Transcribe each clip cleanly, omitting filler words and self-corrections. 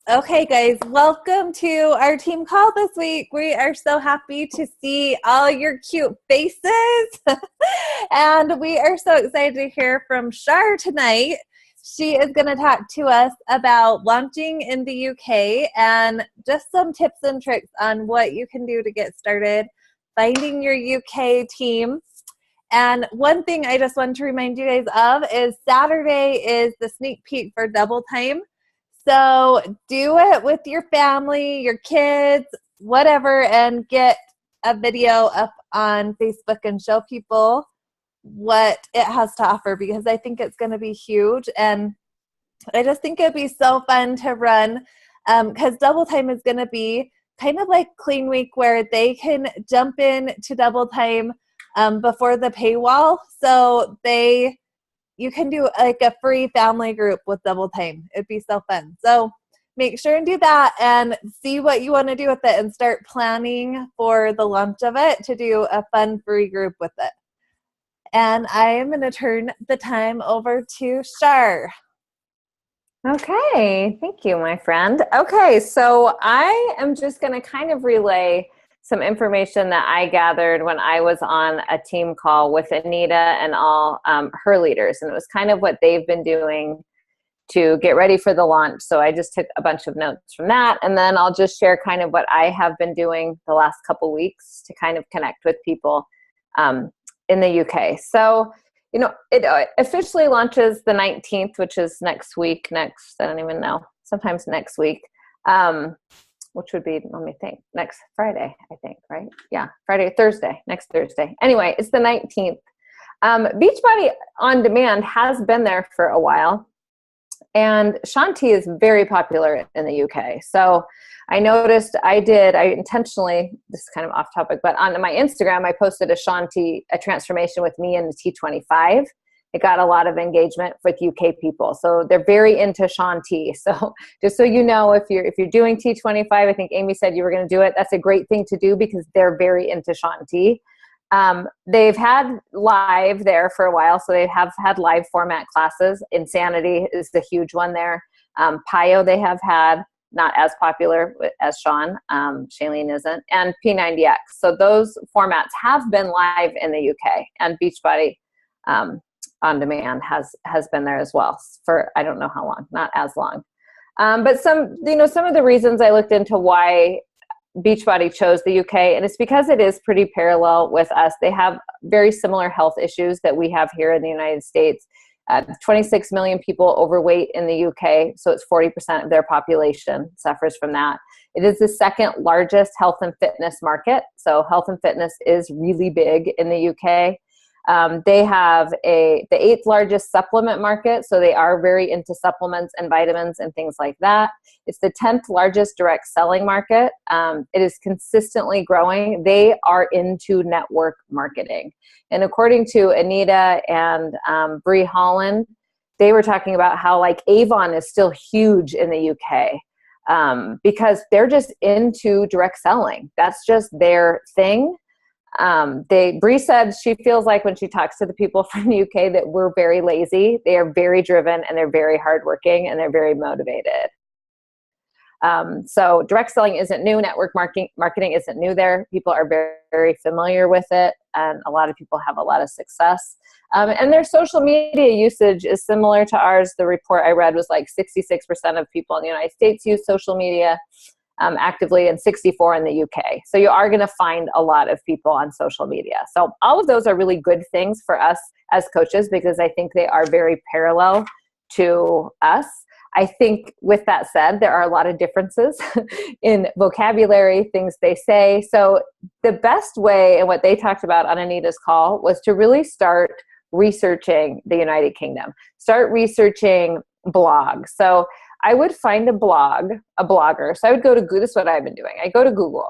Okay, guys, welcome to our team call this week. We are so happy to see all your cute faces. And we are so excited to hear from Shar tonight. She is going to talk to us about launching in the UK and just some tips and tricks on what you can do to get started finding your UK team. And one thing I just want to remind you guys of is Saturday is the sneak peek for Double Time. So do it with your family, your kids, whatever, and get a video up on Facebook and show people what it has to offer, because I think it's going to be huge. And I just think it'd be so fun to run, because Double Time is going to be kind of like Clean Week, where they can jump in to Double Time before the paywall. So you can do like a free family group with Double Time. It'd be so fun. So make sure and do that and see what you want to do with it and start planning for the launch of it to do a fun free group with it. And I am going to turn the time over to Shar. Okay, thank you, my friend. Okay, so I am just going to kind of relay some information that I gathered when I was on a team call with Anita and all her leaders. And it was kind of what they've been doing to get ready for the launch. So I just took a bunch of notes from that. And then I'll just share kind of what I have been doing the last couple weeks to kind of connect with people in the UK. So, it officially launches the 19th, which is next week. I don't even know, sometimes next week. Which would be, let me think, next Friday, I think, right? Yeah, next Thursday. Anyway, it's the 19th. Beachbody On Demand has been there for a while, and Shaun T is very popular in the UK. So I noticed I intentionally, this is kind of off topic, but on my Instagram, I posted a Shaun T, a transformation with me in the T25. It got a lot of engagement with UK people. So they're very into Shaun T. So just so you know, if you're doing T25, I think Amy said you were going to do it. That's a great thing to do because they're very into Shaun T. They've had live there for a while. So they have had live format classes. Insanity is the huge one there. PiYo they have had, not as popular as Shaun. Shailene isn't. And P90X. So those formats have been live in the UK, and Beachbody On Demand has been there as well for I don't know how long, not as long. But some of the reasons I looked into why Beachbody chose the UK, and it's because it is pretty parallel with us. They have very similar health issues that we have here in the United States. 26 million people overweight in the UK, so it's 40% of their population suffers from that. It is the second largest health and fitness market, so health and fitness is really big in the UK. They have the 8th largest supplement market, so they are very into supplements and vitamins and things like that. It's the 10th largest direct selling market. It is consistently growing. They are into network marketing. And according to Anita and Bree Holland, they were talking about how like Avon is still huge in the UK because they're just into direct selling. That's just their thing. Bree said she feels like when she talks to the people from the UK that we're very lazy. They are very driven and they're very hardworking and they're very motivated. So direct selling isn't new. Network marketing isn't new there. People are very, very familiar with it, and a lot of people have a lot of success. And their social media usage is similar to ours. The report I read was like 66% of people in the United States use social media actively, and 64 in the UK. So you are going to find a lot of people on social media. So all of those are really good things for us as coaches because I think they are very parallel to us. I think with that said, there are a lot of differences in vocabulary, things they say. So the best way, and what they talked about on Anita's call, was to really start researching the United Kingdom. Start researching blogs. So I would find a blogger. So I would go to Google. This is what I've been doing. I go to Google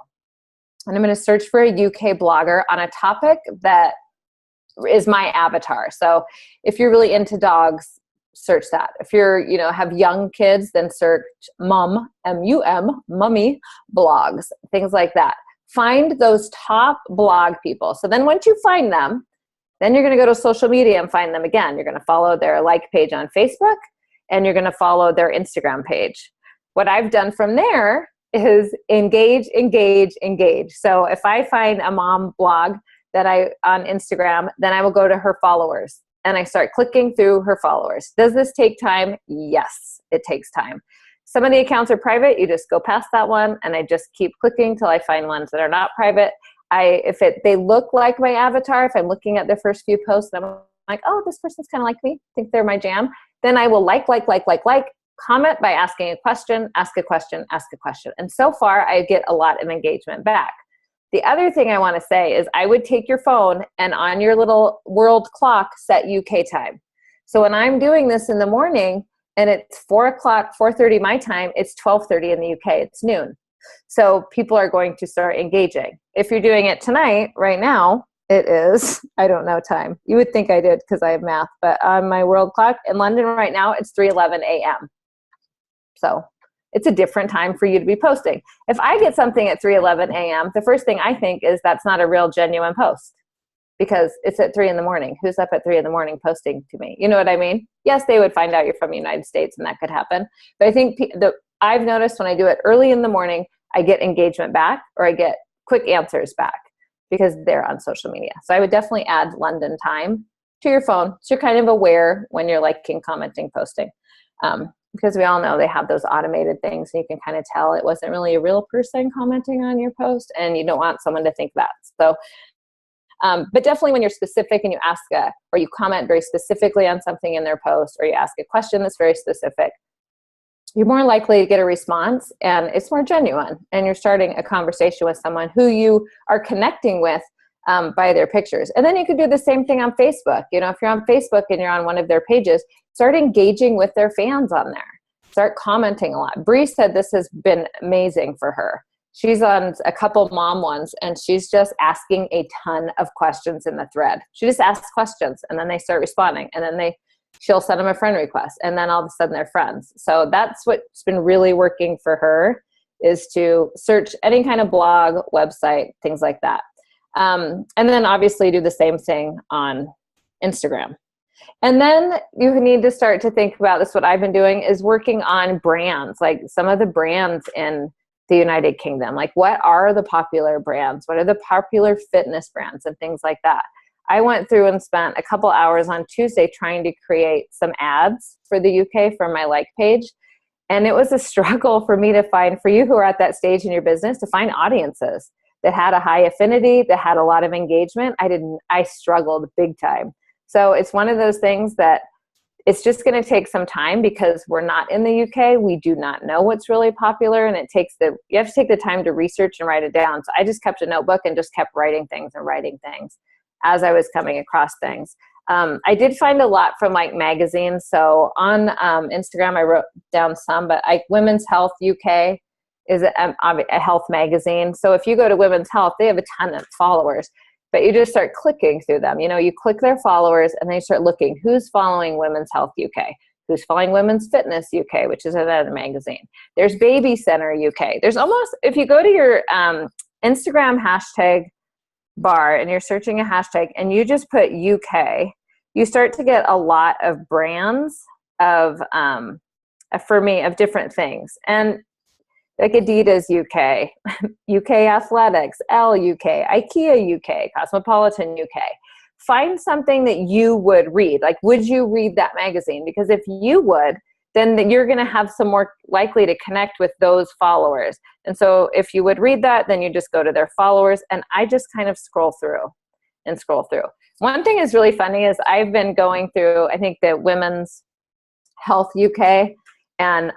and I'm going to search for a UK blogger on a topic that is my avatar. So if you're really into dogs, search that. If you're, have young kids, then search mum, M-U-M, mummy blogs, things like that. Find those top blog people. So then once you find them, then you're going to go to social media and find them again. You're going to follow their like page on Facebook and you're going to follow their Instagram page. what I've done from there is engage, engage, engage. So if I find a mom blog that on Instagram, then I will go to her followers and I start clicking through her followers. Does this take time? Yes, it takes time. Some of the accounts are private. You just go past that one, and I just keep clicking till I find ones that are not private. They look like my avatar, if I'm looking at their first few posts and I'm like, oh, this person's kind of like me, think they're my jam, then I will like, comment by asking a question, ask a question, ask a question. And so far, I get a lot of engagement back. The other thing I want to say is I would take your phone and on your little world clock, set UK time. So when I'm doing this in the morning and it's 4:30 my time, it's 12:30 in the UK, it's noon. So people are going to start engaging. If you're doing it tonight, right now, it is, I don't know time. You would think I did because I have math, but on my world clock in London right now, it's 3:11 a.m. So it's a different time for you to be posting. If I get something at 3:11 a.m., the first thing I think is that's not a real genuine post because it's at 3 in the morning. Who's up at 3 in the morning posting to me? You know what I mean? Yes, they would find out you're from the United States and that could happen. But I think I've noticed when I do it early in the morning, I get engagement back or I get quick answers back because they're on social media. So I would definitely add London time to your phone so you're kind of aware when you're liking, commenting, posting. Because we all know they have those automated things and you can kind of tell it wasn't really a real person commenting on your post and you don't want someone to think that. So, but definitely when you're specific and you ask or you comment very specifically on something in their post or you ask a question that's very specific, you're more likely to get a response and it's more genuine and you're starting a conversation with someone who you are connecting with by their pictures. And then you could do the same thing on Facebook. You know, if you're on Facebook and you're on one of their pages, start engaging with their fans on there. Start commenting a lot. Bree said this has been amazing for her. She's on a couple mom ones and she's just asking a ton of questions in the thread. She just asks questions and then they start responding and then she'll send them a friend request and then all of a sudden they're friends. So that's what's been really working for her is to search any kind of blog, website, things like that. And then obviously do the same thing on Instagram. And then you need to start to think about this. What I've been doing is working on brands, like some of the brands in the United Kingdom. Like what are the popular brands? What are the popular fitness brands and things like that? I went through and spent a couple hours on Tuesday trying to create some ads for the UK for my like page. And it was a struggle for me to find, for you who are at that stage in your business, to find audiences that had a high affinity, that had a lot of engagement. I struggled big time. So it's one of those things that it's just going to take some time because we're not in the UK. We do not know what's really popular, and you have to take the time to research and write it down. So I just kept a notebook and just kept writing things as I was coming across things. I did find a lot from like magazines. So on Instagram, I wrote down some, but Women's Health UK is a health magazine. So if you go to Women's Health, they have a ton of followers. But you just start clicking through them. You know, you click their followers and then you start looking who's following Women's Health UK, who's following Women's Fitness UK, which is another magazine. There's Baby Center UK. There's almost, if you go to your Instagram hashtag bar and you're searching a hashtag and you just put UK, you start to get a lot of brands of, for me, of different things. And like Adidas UK, UK Athletics, Elle UK, IKEA UK, Cosmopolitan UK. Find something that you would read. Like, would you read that magazine? Because if you would, then you're going to have some more likely to connect with those followers. And so if you would read that, then you just go to their followers. And I just kind of scroll through. One thing is really funny is I've been going through, I think, the Women's Health UK, and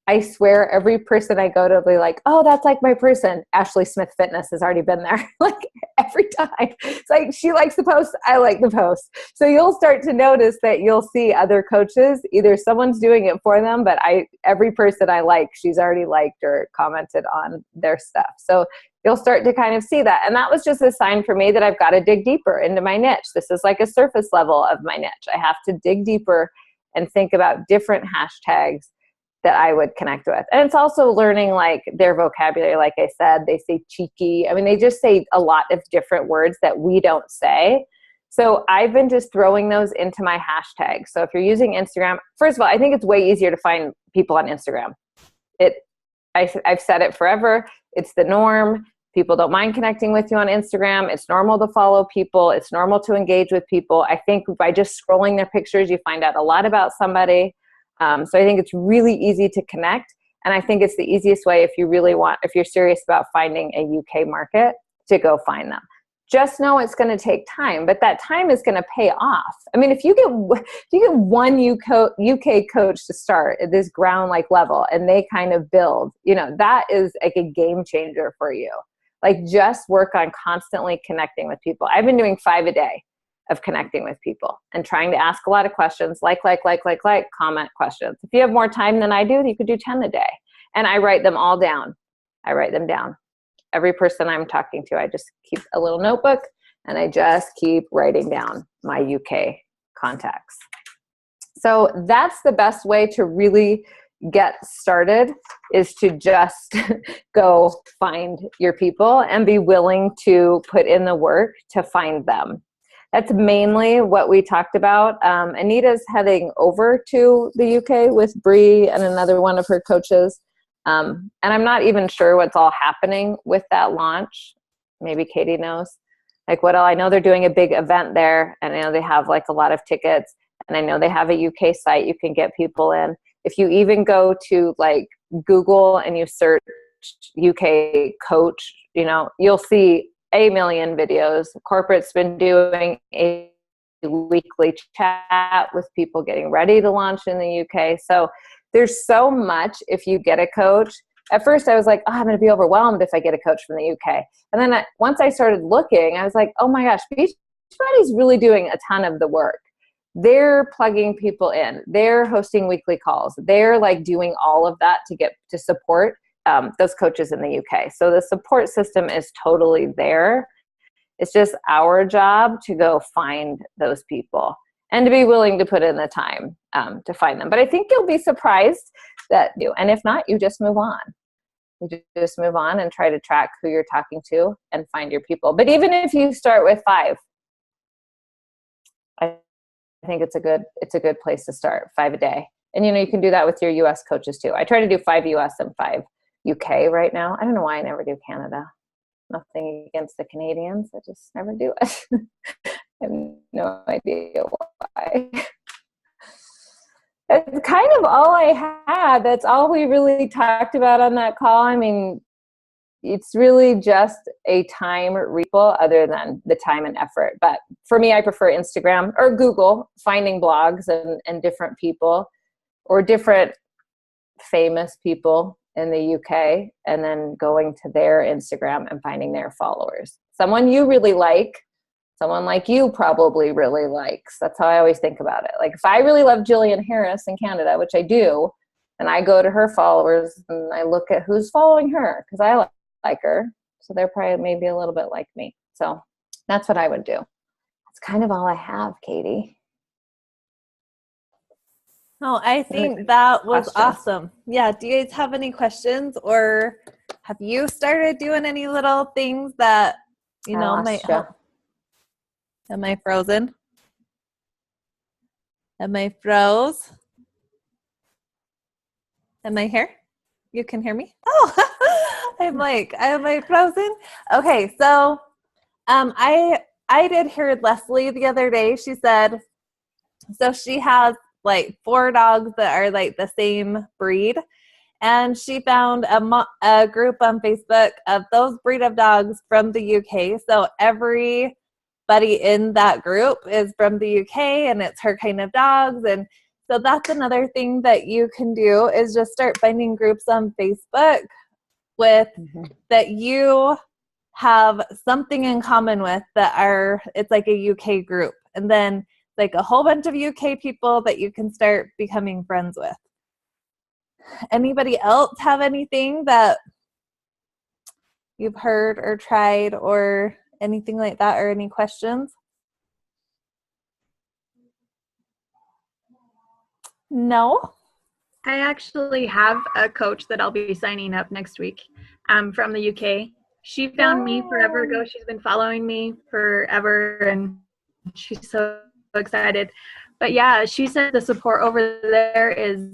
I swear every person I go to will be like, oh, that's like my person. Ashley Smith Fitness has already been there. Like every time. It's like she likes the post, I like the post. So you'll start to notice that you'll see other coaches, either someone's doing it for them, but every person I like, she's already liked or commented on their stuff. So you'll start to kind of see that. And that was just a sign for me that I've got to dig deeper into my niche. This is like a surface level of my niche. I have to dig deeper and think about different hashtags that I would connect with. And it's also learning like their vocabulary. Like I said, they say cheeky. I mean, they just say a lot of different words that we don't say. So I've been just throwing those into my hashtags. So if you're using Instagram, first of all, I think it's way easier to find people on Instagram. I've said it forever. It's the norm. People don't mind connecting with you on Instagram. It's normal to follow people. It's normal to engage with people. I think by just scrolling their pictures, you find out a lot about somebody. So I think it's really easy to connect. And I think it's the easiest way if you're serious about finding a UK market, to go find them. Just know it's going to take time, but that time is going to pay off. I mean, if you get one UK coach to start at this ground like level and they kind of build, that is like a game changer for you. Like, just work on constantly connecting with people. I've been doing 5 a day of connecting with people and trying to ask a lot of questions, like, comment questions. If you have more time than I do, you could do 10 a day. And I write them all down. I write them down. Every person I'm talking to, I just keep a little notebook and I just keep writing down my UK contacts. So that's the best way to really get started, is to just go find your people and be willing to put in the work to find them. That's mainly what we talked about. Anita's heading over to the UK with Bree and another one of her coaches. And I'm not even sure what's all happening with that launch. Maybe Katie knows. Like, what all? I know they're doing a big event there, and I know they have like a lot of tickets, and I know they have a UK site you can get people in. If you even go to like Google and you search UK coach, you'll see a million videos. Corporate's been doing a weekly chat with people getting ready to launch in the UK. So there's so much if you get a coach. At first I was like, I'm going to be overwhelmed if I get a coach from the UK. And then once I started looking, I was like, oh my gosh, Beachbody's really doing a ton of the work. They're plugging people in. They're hosting weekly calls. They're like doing all of that to support those coaches in the UK. So the support system is totally there. It's just our job to go find those people and to be willing to put in the time to find them. But I think you'll be surprised that you, and if not, you just move on. You just move on and try to track who you're talking to and find your people. But even if you start with 5, I think it's a good place to start, 5 a day. And you can do that with your US coaches too. I try to do 5 US and 5 UK right now. I don't know why I never do Canada. Nothing against the Canadians. I just never do it. I have no idea why. That's kind of all I had. That's all we really talked about on that call. I mean, it's really just a time repo other than the time and effort. But for me, I prefer Instagram or Google, finding blogs and different people or different famous people in the UK, and then going to their Instagram and finding their followers. Someone you really like, someone like you probably really likes. That's how I always think about it. Like, if I really love Jillian Harris in Canada, which I do, and I go to her followers and I look at who's following her, because I like her. So they're probably maybe a little bit like me. So that's what I would do. That's kind of all I have, Katie. Oh, I think that was awesome. Yeah. Do you guys have any questions, or have you started doing any little things that, might help? Am I frozen? Am I froze? Am I here? You can hear me? Oh, I'm like, am I frozen? Okay. So, I did hear Leslie the other day. She said, so she has like 4 dogs that are like the same breed. And she found a group on Facebook of those breed of dogs from the UK. So everybody in that group is from the UK, and it's her kind of dogs. And so that's another thing that you can do, is just start finding groups on Facebook with that you have something in common with, it's like a UK group. And then like a whole bunch of UK people that you can start becoming friends with. Anybody else have anything that you've heard or tried or anything like that, or any questions? No? I actually have a coach that I'll be signing up next week from the UK. She found me forever ago. She's been following me forever, and she's so excited. But yeah, she said the support over there is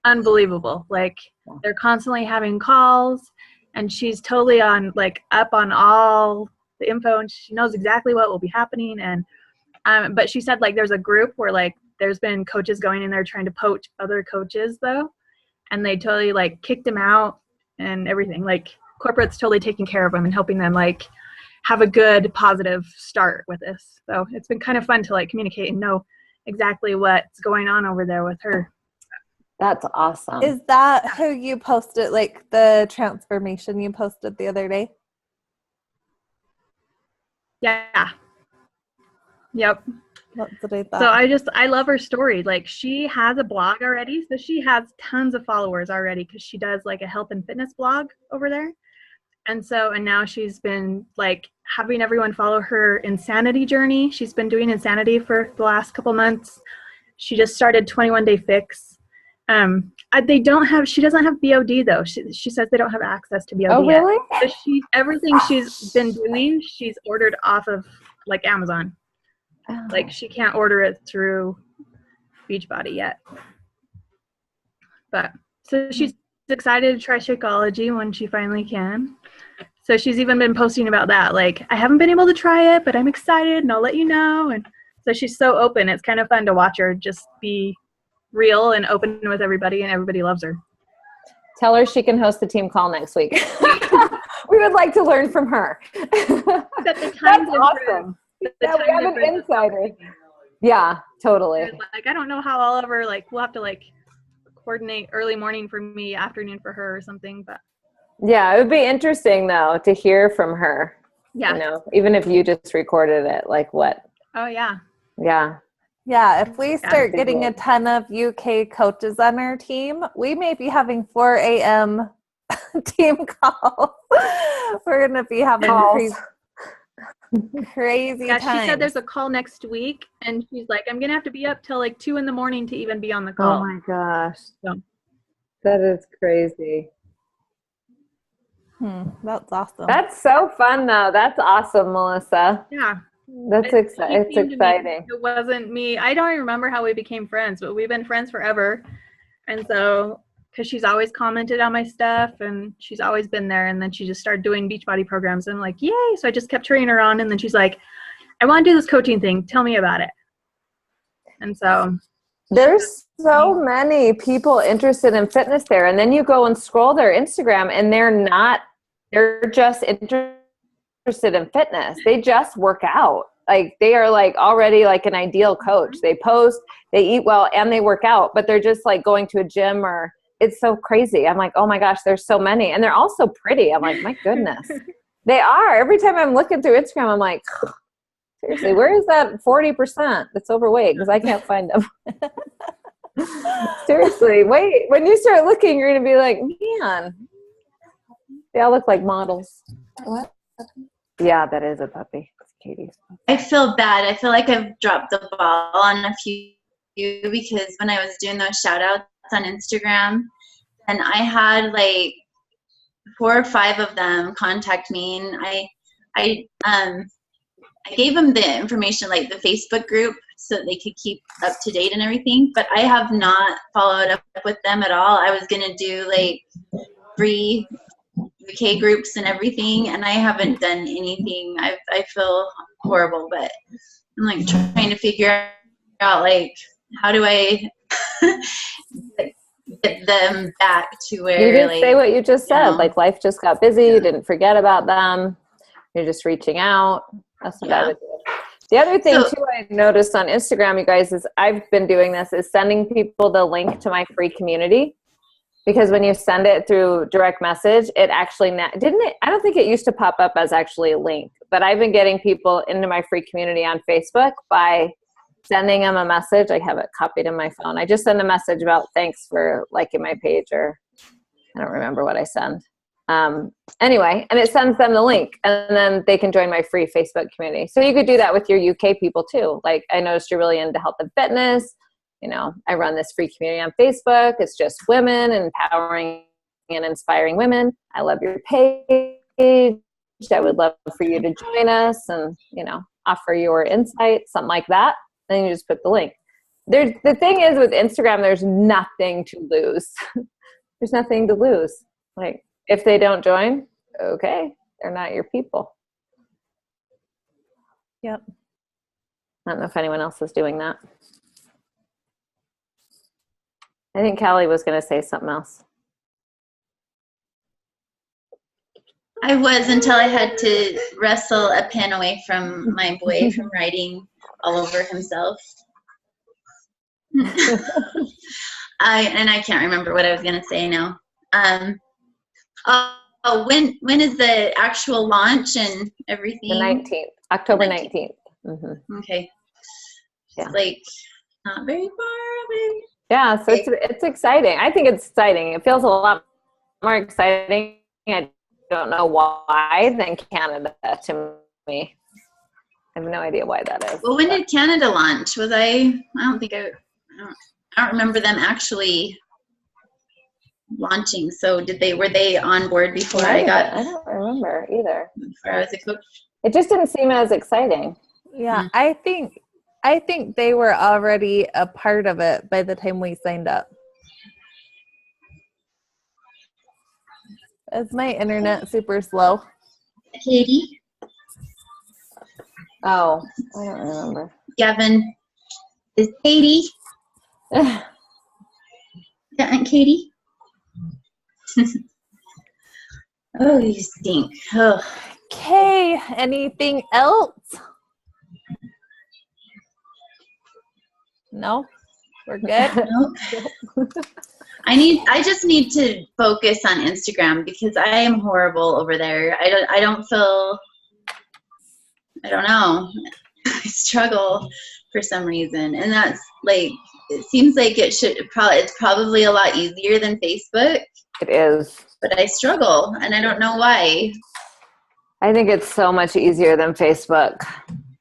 unbelievable. Like they're constantly having calls, and she's totally on like up on all the info, and she knows exactly what will be happening. And but she said like there's a group where like there's been coaches going in there trying to poach other coaches though, and they totally like kicked them out and everything. Like corporate's totally taking care of them and helping them like have a good positive start with this. So it's been kind of fun to like communicate and know exactly what's going on over there with her. That's awesome. Is that who you posted, like the transformation you posted the other day? Yeah. Yep. That's what I thought. So I love her story. Like she has a blog already. So she has tons of followers already because she does like a health and fitness blog over there. And now she's been like having everyone follow her insanity journey. She's been doing insanity for the last couple months. She just started 21 Day Fix. She doesn't have BOD though. She says they don't have access to BOD. Oh, really? Yet. So everything she's been doing, she's ordered off of like Amazon. Oh. Like she can't order it through Beachbody yet. But so she's excited to try Shakeology when she finally can. So she's even been posting about that. Like, I haven't been able to try it, but I'm excited and I'll let you know. And so she's so open. It's kind of fun to watch her just be real and open with everybody, and everybody loves her. Tell her she can host the team call next week. We would like to learn from her. That's awesome. Yeah, we have an insider. Yeah, totally. Like, I don't know how I'll ever, like, we'll have to, like, coordinate early morning for me, afternoon for her or something. But yeah, it would be interesting, though, to hear from her. Yeah. You know, even if you just recorded it, like what? Oh, yeah. Yeah. Yeah, if we start getting a ton of UK coaches on our team, we may be having 4 a.m. team calls. We're going to be having crazy Yeah, times. she said there's a call next week, and she's like, I'm going to have to be up till like 2 a.m. to even be on the call. Oh, my gosh. So. That is crazy. That's awesome. That's so fun, though. That's awesome, Melissa. Yeah. That's exciting. It's exciting. It wasn't me. I don't even remember how we became friends, but we've been friends forever. And so, because she's always commented on my stuff, and she's always been there. And then she just started doing Beachbody programs, and I'm like, yay! So I just kept cheering her on. And then she's like, I want to do this coaching thing. Tell me about it. And so there's so many people interested in fitness there. And then you go and scroll their Instagram, and they're just interested in fitness. They just work out. Like they are like already like an ideal coach. They post, they eat well, and they work out, but they're just like going to a gym, or it's so crazy. I'm like, oh my gosh, there's so many. And they're all so pretty. I'm like, my goodness. They are. Every time I'm looking through Instagram, I'm like, seriously, where is that 40% that's overweight? Because I can't find them. Seriously, wait. When you start looking, you're going to be like, man, they all look like models. What? Yeah, that is a puppy. It's Katie's puppy. I feel bad. I feel like I've dropped the ball on a few because when I was doing those shout outs on Instagram, and I had like 4 or 5 of them contact me, and I gave them the information, like the Facebook group, so that they could keep up to date and everything, but I have not followed up with them at all. I was going to do like free UK groups and everything, and I haven't done anything. I feel horrible, but I'm like trying to figure out like how do I get them back to where you didn't like, say what you just said. know. Like life just got busy. You didn't forget about them. You're just reaching out. That's what I would do. The other thing too I noticed on Instagram, you guys, is I've been doing this, is sending people the link to my free community. Because when you send it through direct message, it actually didn't it? I don't think it used to pop up as actually a link, but I've been getting people into my free community on Facebook by sending them a message. I have it copied in my phone. I just send a message about thanks for liking my page, or I don't remember what I send. Anyway, and it sends them the link, and then they can join my free Facebook community. So you could do that with your UK people too. Like I noticed you're really into health and fitness. You know, I run this free community on Facebook. It's just women, empowering and inspiring women. I love your page. I would love for you to join us and, you know, offer your insight, something like that. Then you just put the link. the thing is with Instagram, there's nothing to lose. There's nothing to lose. Like, if they don't join, okay, they're not your people. Yep. I don't know if anyone else is doing that. I think Callie was going to say something else. I was, until I had to wrestle a pen away from my boy from writing all over himself. I can't remember what I was going to say now. When is the actual launch and everything? The 19th, October 19th. Mm-hmm. Okay. Yeah. Like, not very far away. Yeah, so it's exciting. I think it's exciting. It feels a lot more exciting. I don't know why than Canada to me. I have no idea why that is. Well, when did Canada launch? I don't remember them actually launching. So were they on board before I don't remember either. Before I was a coach? It just didn't seem as exciting. Yeah, I think they were already a part of it by the time we signed up. Is my internet super slow? Katie? Oh, I don't remember. Gavin. Is Katie? Aunt Katie? Oh, you stink. Oh. Okay, anything else? No? We're good? Nope. I just need to focus on Instagram because I am horrible over there. I don't know. I struggle for some reason. And that's like, it seems like it's probably a lot easier than Facebook. It is. But I struggle and I don't know why. I think it's so much easier than Facebook.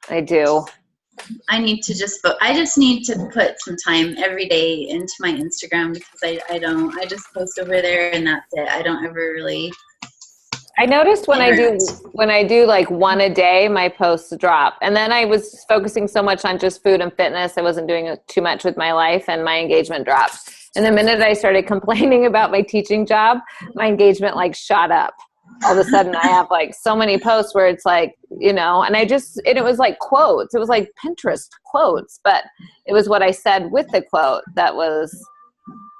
I do. I just need to put some time every day into my Instagram because I just post over there and that's it. I don't ever really. I noticed when I do like one a day, my posts drop. And then I was focusing so much on just food and fitness. I wasn't doing too much with my life and my engagement dropped. And the minute I started complaining about my teaching job, my engagement like shot up. All of a sudden I have like so many posts where it's like, and it was like quotes. It was like Pinterest quotes, but it was what I said with the quote that was,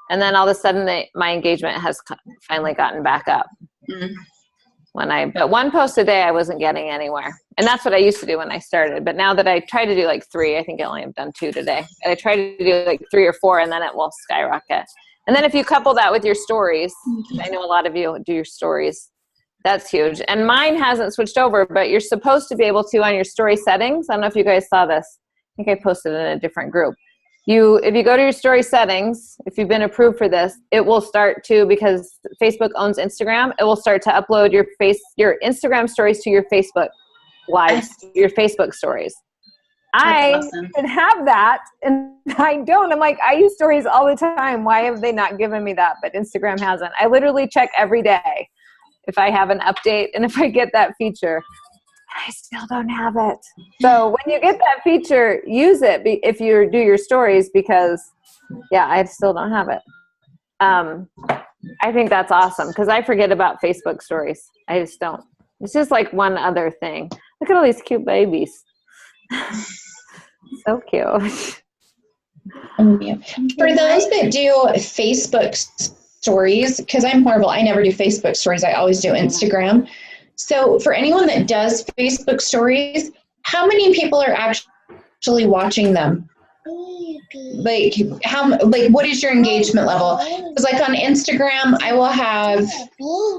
and then all of a sudden my engagement has finally gotten back up. Mm. But one post a day, I wasn't getting anywhere. And that's what I used to do when I started. But now that I try to do like 3, I think I only have done 2 today. I try to do like 3 or 4 and then it will skyrocket. And then if you couple that with your stories, I know a lot of you do your stories. That's huge. And mine hasn't switched over, but you're supposed to be able to on your story settings. I don't know if you guys saw this. I think I posted it in a different group. If you go to your story settings, if you've been approved for this, it will start to, because Facebook owns Instagram, it will start to upload your Instagram stories to your Facebook lives, your Facebook stories. I can have that and I don't. I'm like, I use stories all the time. Why have they not given me that? But Instagram hasn't. I literally check every day if I have an update and if I get that feature. I still don't have it. So when you get that feature, use it if you do your stories because, I still don't have it. I think that's awesome because I forget about Facebook stories. I just don't. It's just like one other thing. Look at all these cute babies. So cute. For those that do Facebook stories, because I'm horrible, I never do Facebook stories. I always do Instagram. So for anyone that does Facebook stories, how many people are actually watching them? Like what is your engagement level? Because like on Instagram, I will have,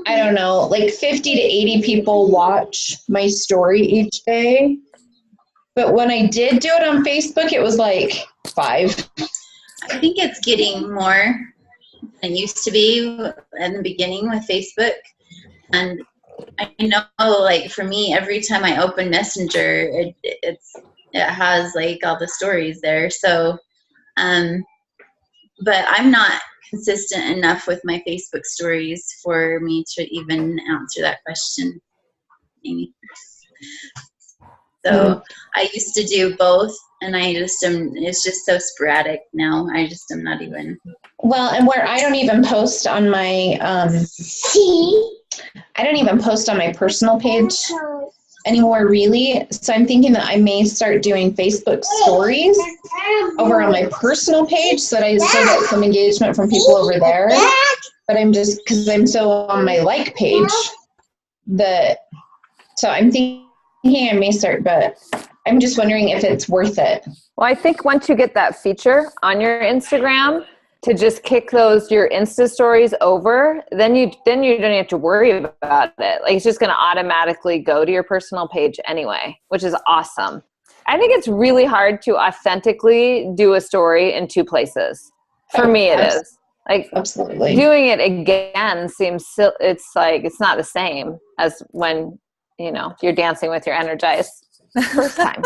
I don't know, like 50 to 80 people watch my story each day. But when I did do it on Facebook, it was like 5. I think it's getting more than it used to be in the beginning with Facebook. And I know, like for me, every time I open Messenger, it has like all the stories there. So, but I'm not consistent enough with my Facebook stories for me to even answer that question, Amy. So I used to do both, and I just am. It's just so sporadic now. I just am not even. Well, and where I don't even post on my I don't even post on my personal page anymore, really. So I'm thinking that I may start doing Facebook stories over on my personal page so that I still get some engagement from people over there. But I'm just, because I'm so on my like page, so I'm thinking I may start, but I'm just wondering if it's worth it. Well, I think once you get that feature on your Instagram to just kick your Insta stories over, then you don't have to worry about it. Like, it's just going to automatically go to your personal page anyway, which is awesome. I think it's really hard to authentically do a story in two places. For me, it is. Like, absolutely, doing it again seems it's like it's not the same as when you're dancing with your Energized first time.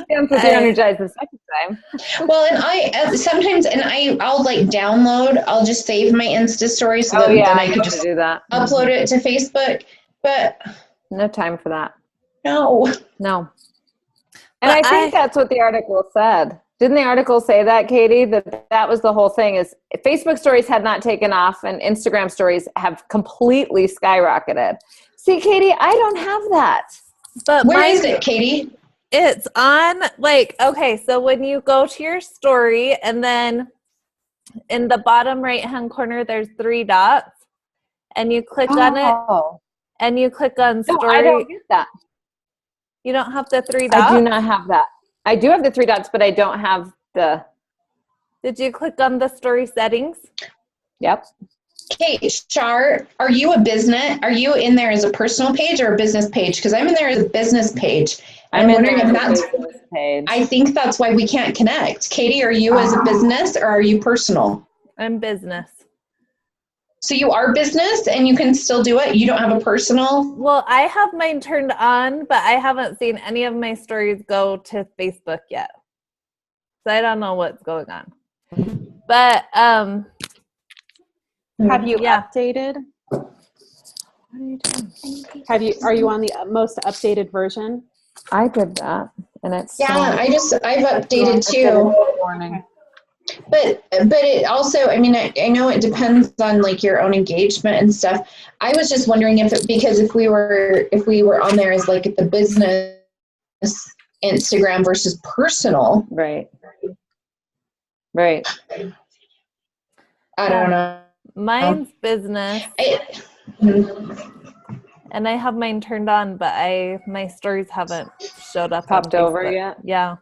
Dance with your Energized the second time. Well, and I sometimes, and I'll like download. I'll just save my Insta story so then I could just do that. Upload it to Facebook. But no time for that. No. And I think that's what the article said. Didn't the article say that, Katie? That was the whole thing, is Facebook stories had not taken off and Instagram stories have completely skyrocketed. See, Katie, I don't have that. But where is it, Katie? It's on, so when you go to your story and then in the bottom right-hand corner, there's 3 dots and you click on it and you click on story. No, I don't get that. You don't have the 3 dots? I do not have that. I do have the 3 dots, but I don't have the... Did you click on the story settings? Yep. Okay, Shar, are you a business? Are you in there as a personal page or a business page? Because I'm in there as a business page. I'm wondering if that's... Page. I think that's why we can't connect. Katie, are you as a business or are you personal? I'm business. So you are business and you can still do it? You don't have a personal? Well, I have mine turned on, but I haven't seen any of my stories go to Facebook yet. So I don't know what's going on. But have you updated? What are you doing? Are you on the most updated version? I did that, and it's I've updated too. Morning. But it also, I mean, I know it depends on like your own engagement and stuff. I was just wondering because if we were on there as like the business Instagram versus personal. Right. I don't know. Mine's business. And I have mine turned on, but my stories haven't showed up. Popped over yet? Yeah.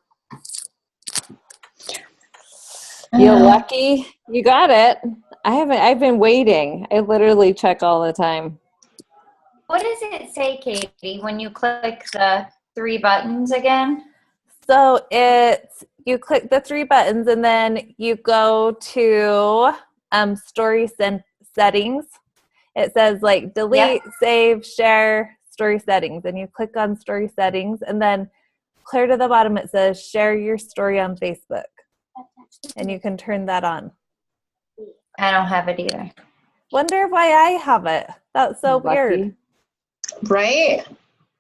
You're lucky. You got it. I've been waiting. I literally check all the time. What does it say, Katie, when you click the 3 buttons again? So you click the 3 buttons and then you go to story settings. It says like delete, save, share, story settings. And you click on story settings and then clear to the bottom it says share your story on Facebook. And you can turn that on. I don't have it either. Wonder why I have it. That's so weird. Right?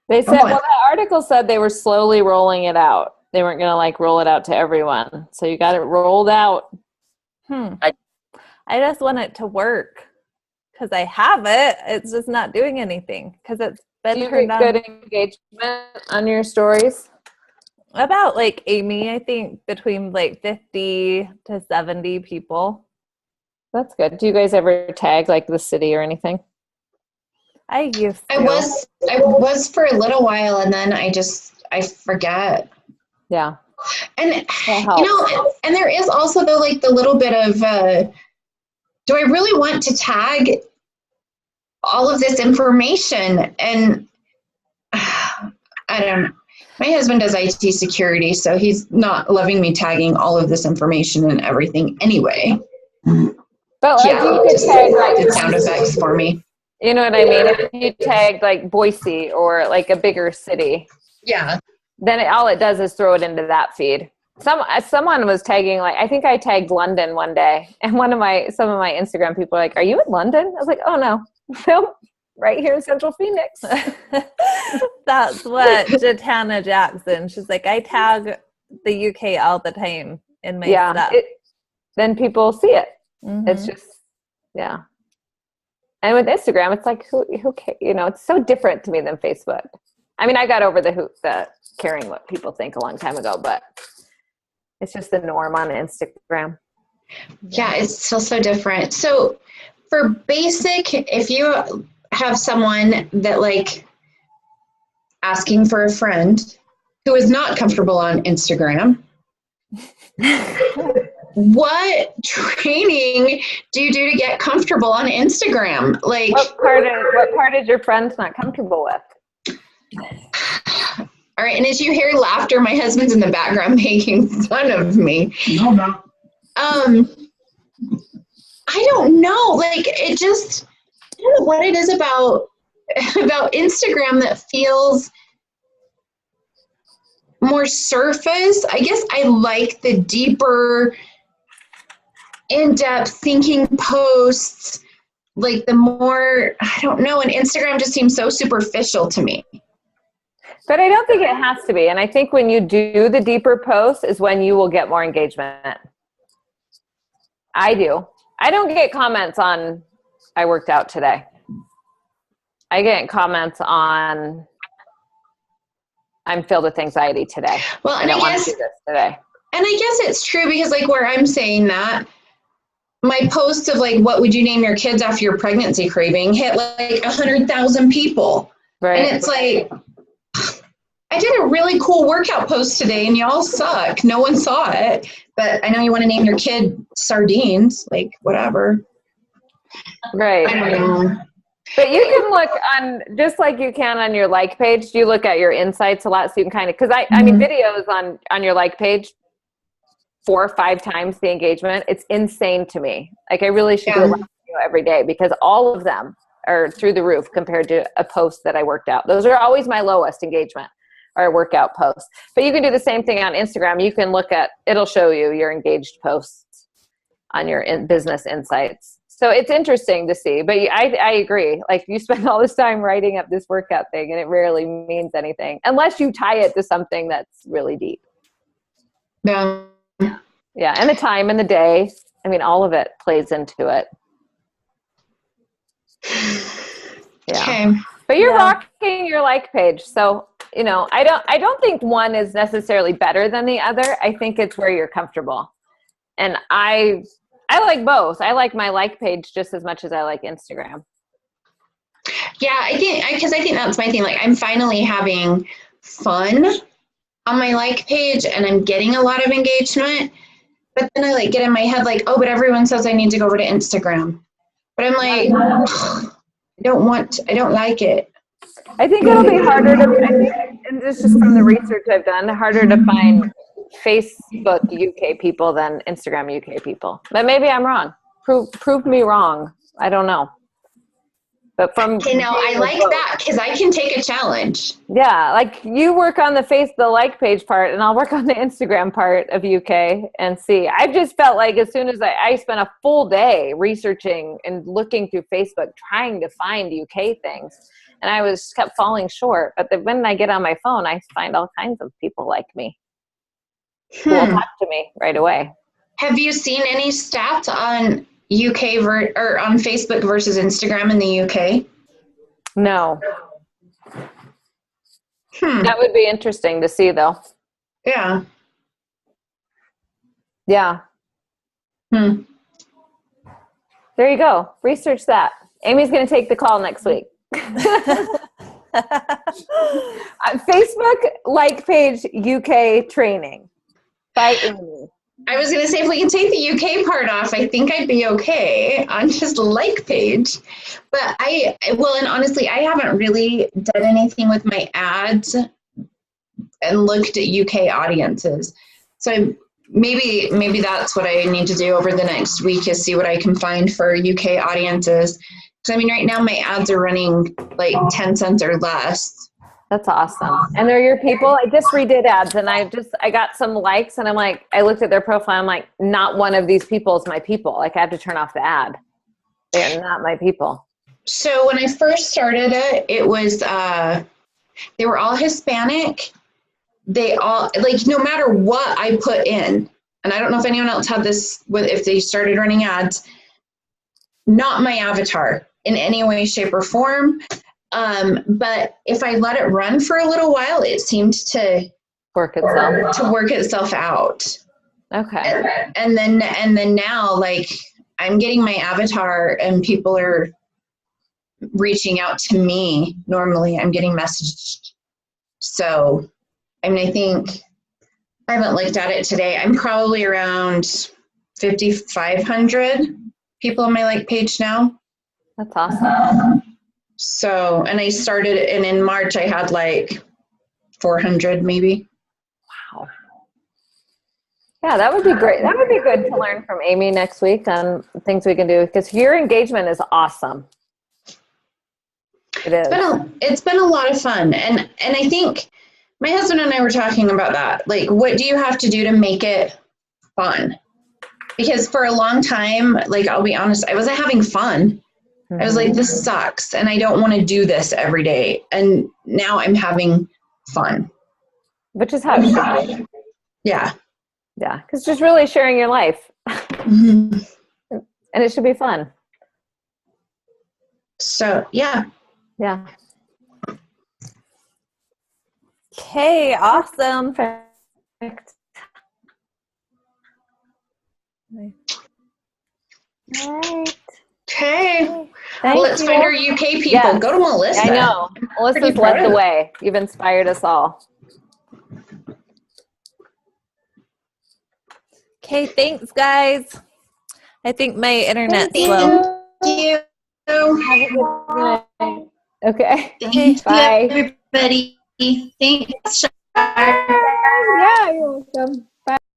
They said, the article said they were slowly rolling it out. They weren't going to like roll it out to everyone. So you got it rolled out. I just want it to work because I have it. It's just not doing anything because it's been turned on. Do you get good engagement on your stories? About like Amy, I think between like 50 to 70 people. That's good. Do you guys ever tag like the city or anything? I used to. I was for a little while and then I forget. Yeah. And and there is also though like the little bit of do I really want to tag all of this information? And I don't know. My husband does IT security, so he's not loving me tagging all of this information and everything anyway. But like you could tag like the sound effects for me. You know what I mean? If you tag like Boise or like a bigger city, then all it does is throw it into that feed. Someone was tagging I think I tagged London one day, and some of my Instagram people were like, "Are you in London?" I was like, "Oh no, nope." right here in Central Phoenix. That's what Jatana Jackson, she's like, I tag the UK all the time in my stuff. Then people see it. Mm-hmm. It's just, yeah. And with Instagram, it's like, who cares? You know, it's so different to me than Facebook. I mean, I got over the caring what people think a long time ago, but it's just the norm on Instagram. Yeah, it's still so different. So for basic, if you have someone that like asking for a friend who is not comfortable on Instagram, what training do you do to get comfortable on Instagram? Like, what part is your friend not comfortable with? All right, and as you hear laughter, my husband's in the background making fun of me. No. I don't know. Like, it just, I don't know what it is about Instagram that feels more surface. I guess I like the deeper, in-depth thinking posts. Like the more, I don't know, and Instagram just seems so superficial to me. But I don't think it has to be. And I think when you do the deeper posts is when you will get more engagement. I do. I don't get comments on, I worked out today. I get comments on, I'm filled with anxiety today. Well, and I guess, do this today. And I guess it's true because like where I'm saying that, my post of like, what would you name your kids after your pregnancy craving hit like 100,000 people. Right. And it's like, I did a really cool workout post today and y'all suck. No one saw it, but I know you want to name your kid sardines, like whatever. Right. I don't know. But you can look on, just like you can on your like page, you look at your insights a lot so you can kind of, because I mean, videos on your like page, 4 or 5 times the engagement. It's insane to me. Like I really should do a live video every day because all of them are through the roof compared to a post that I worked out. Those are always my lowest engagement or workout posts. But you can do the same thing on Instagram. You can look at, it'll show you your engaged posts on your business insights. So it's interesting to see, but I agree. Like you spend all this time writing up this workout thing and it rarely means anything unless you tie it to something that's really deep. No. Yeah. And the time and the day, I mean, all of it plays into it. Yeah. Okay. But you're rocking your like page. So, you know, I don't think one is necessarily better than the other. I think it's where you're comfortable. And I like both. I like my like page just as much as I like Instagram. Yeah, I think that's my thing. Like I'm finally having fun on my like page and I'm getting a lot of engagement. But then I like get in my head like, oh, but everyone says I need to go over to Instagram. But I'm like, I don't like it. I think it'll be harder and this is from the research I've done, harder to find Facebook UK people than Instagram UK people. But maybe I'm wrong. Prove me wrong. I don't know. But I like that because I can take a challenge. Yeah, like you work on the like page part and I'll work on the Instagram part of UK and see. I've just felt like as soon as I spent a full day researching and looking through Facebook trying to find UK things and I kept falling short. But when I get on my phone, I find all kinds of people like me who will talk to me right away. Have you seen any stats on UK or on Facebook versus Instagram in the UK? No. That would be interesting to see though. Yeah. Yeah. There you go. Research that. Amy's going to take the call next week. Facebook like page UK training by Amy. I was going to say, if we can take the UK part off, I think I'd be okay on just like page. But and honestly, I haven't really done anything with my ads and looked at UK audiences. So maybe that's what I need to do over the next week is see what I can find for UK audiences. Because I mean, right now my ads are running like 10 cents or less. That's awesome. And they're your people. I just redid ads and I got some likes and I'm like, I looked at their profile. I'm like, not one of these people is my people. Like I have to turn off the ad. They're not my people. So when I first started it, it was, they were all Hispanic. They all, like, no matter what I put in, and I don't know if anyone else had this with, if they started running ads, not my avatar in any way, shape, or form. But if I let it run for a little while, it seemed to work itself out. Okay. And then now, like, I'm getting my avatar and people are reaching out to me. Normally I'm getting messaged. So, I mean, I think, I haven't looked at it today. I'm probably around 5,500 people on my like page now. That's awesome. So, and I started, and in March I had like 400 maybe. Wow. Yeah, that would be great. That would be good to learn from Amy next week on things we can do, because your engagement is awesome. It is. It's been a lot of fun. And I think my husband and I were talking about that. Like, what do you have to do to make it fun? Because for a long time, like, I'll be honest, I wasn't having fun. I was like, this sucks, and I don't want to do this every day. And now I'm having fun. Which is how it should be. Yeah. Yeah, because just really sharing your life. Mm-hmm. And it should be fun. So, yeah. Yeah. Okay, awesome. Perfect. All right. Okay. Thank Let's you. find our UK people. Yes. Go to Melissa. I know. Melissa's led the way. You've inspired us all. Okay, thanks, guys. I think my internet's Thank slow. Thank you. Have a good night. Okay. Thank Bye. you, everybody. Thanks, Shar. Yeah, you're welcome.